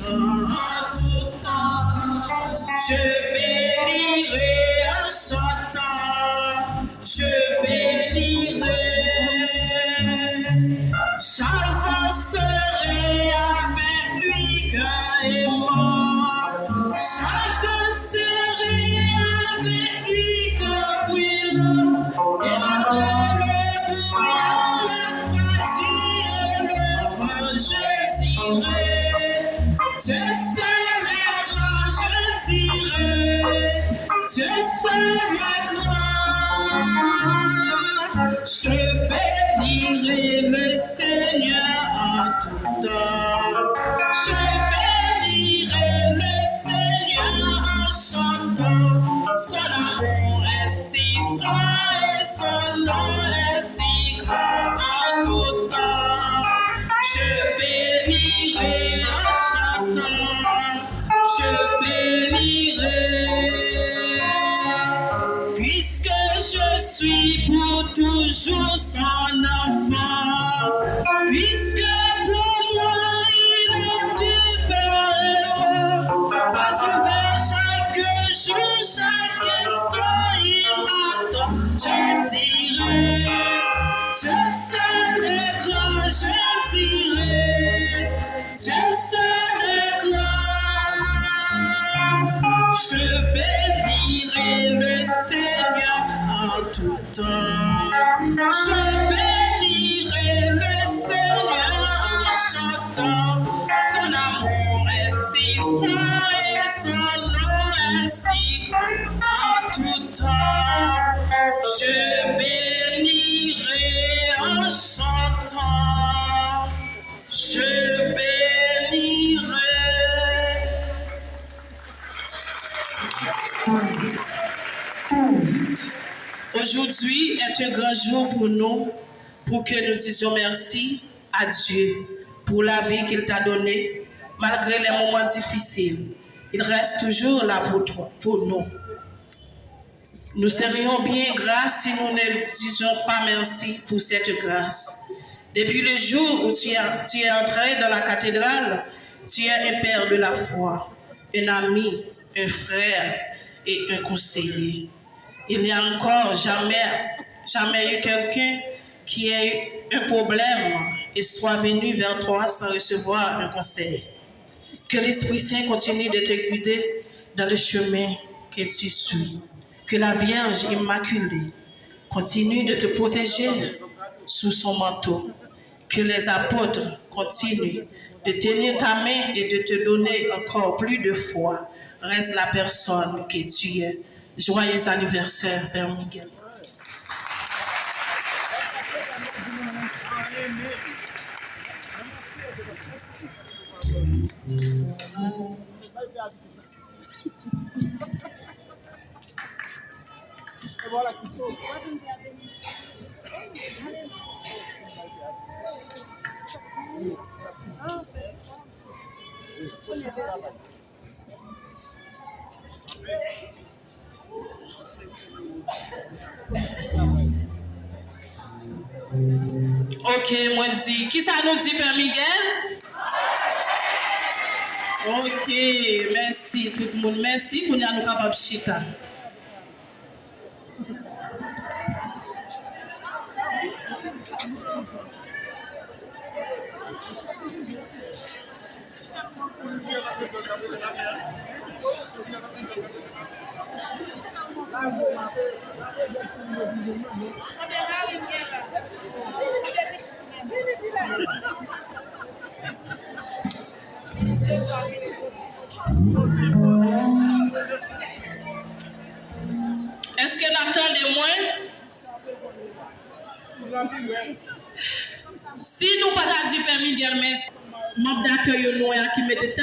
en tout temps. Je bénirai en chantant, je bénirai. J'avancerai avec lui gaiement. J'avancerai avec lui comme brûlant. Et malgré le brouillard, la fracture, le vent, je dirai. Je serai grand, je dirai. Je serai grand. Je bénirai le Seigneur en tout temps. Je bénirai le Seigneur en chantant. Son amour est si fort et son nom est si grand en tout temps. Je bénirai en chantant. Je bénirai. Puisque je suis pour toujours son enfant, puisque pour moi il est du Père et moi, pas ouvert chaque jour, chaque instant il m'attend. Je dirai, je serai grand, je dirai, je serai grand. Je bénirai le Seigneur en tout temps. Je bénirai le Seigneur en chantant. Son amour est si fort et son nom est si grand en tout temps. Je bénirai en chantant. Je bénirai. Aujourd'hui est un grand jour pour nous, pour que nous disions merci à Dieu pour la vie qu'il t'a donnée, malgré les moments difficiles. Il reste toujours là pour toi, pour nous. Nous serions bien grâce si nous ne disions pas merci pour cette grâce. Depuis le jour où tu es entré dans la cathédrale, tu es un père de la foi, un ami, un frère et un conseiller. Il n'y a encore jamais eu quelqu'un qui ait eu un problème et soit venu vers toi sans recevoir un conseil. Que l'Esprit Saint continue de te guider dans le chemin que tu suis. Que la Vierge Immaculée continue de te protéger sous son manteau. Que les apôtres continuent de tenir ta main et de te donner encore plus de foi. Reste la personne que tu es. Joyeux anniversaire, Père Miguel. Ok, moi dis, qui ça nous dit, Père Miguel? Ok, merci tout le monde, merci qu'on a nous capable chita. Est-ce que n'attendez moins? Si nous pas dit Père Miguel, mais membre d'accueil nous qui mettait